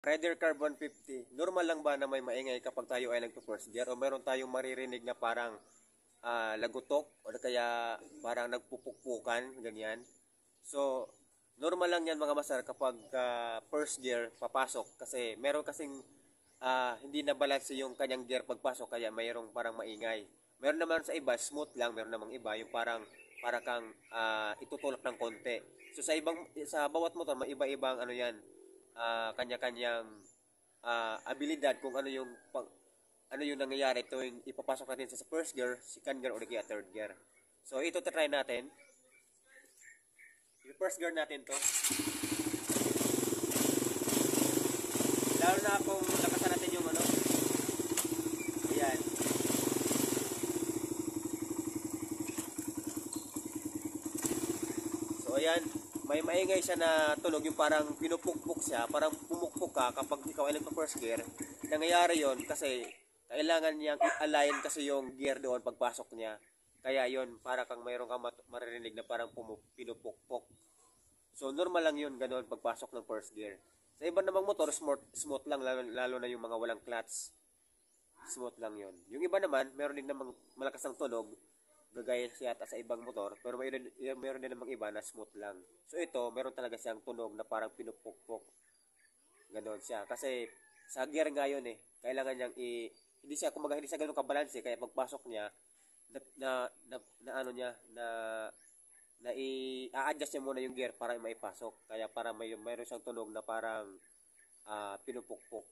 Rider Carb 150, normal lang ba na may maingay kapag tayo ay nagpo-first gear o meron tayong maririnig na parang lagutok o kaya parang nagpupukpukan, ganyan. So, normal lang yan mga masar kapag first gear papasok kasi meron kasing hindi na balance yung kanyang gear pagpasok kaya mayroong parang maingay. Meron naman sa iba, smooth lang, meron namang iba yung para kang itutulak ng konti. So sa bawat motor may iba-ibang ano yan, kanya-kanyang abilidad kung ano yung nangyayari tuwing ipapasok natin sa first gear, second gear, o kaya third gear. So, ito try natin. Yung first gear natin to. Lalo na kung lakasan natin yung ano. Ayan. So, ayan. May maingay siya na tunog yung parang pinupukpuk siya. Parang pumukpuk ka kapag ikaw ay nagpa-first gear. Nangyayari yon kasi kailangan niyang i-align kasi yung gear doon pagpasok niya. Kaya yon para kang mayroon kang maririnig na parang pinupukpok. So normal lang yun ganoon pagpasok ng first gear. Sa iba namang motor, smooth lang lalo na yung mga walang clutch. Smooth lang yun. Yung iba naman, meron din namang malakas ng tunog, gagaya yata sa ibang motor, pero meron din namang iba na smooth lang. So ito, meron talaga siyang tunog na parang pinupukpok. Ganoon siya. Kasi sa gear nga yun eh. Kailangan niyang hindi siya kumaga hindi siya ganoon kabalanse kaya pagpasok niya na ano niya na i-adjust niya muna yung gear para maipasok. Kaya para mayroon siyang tunog na parang pinupukpok.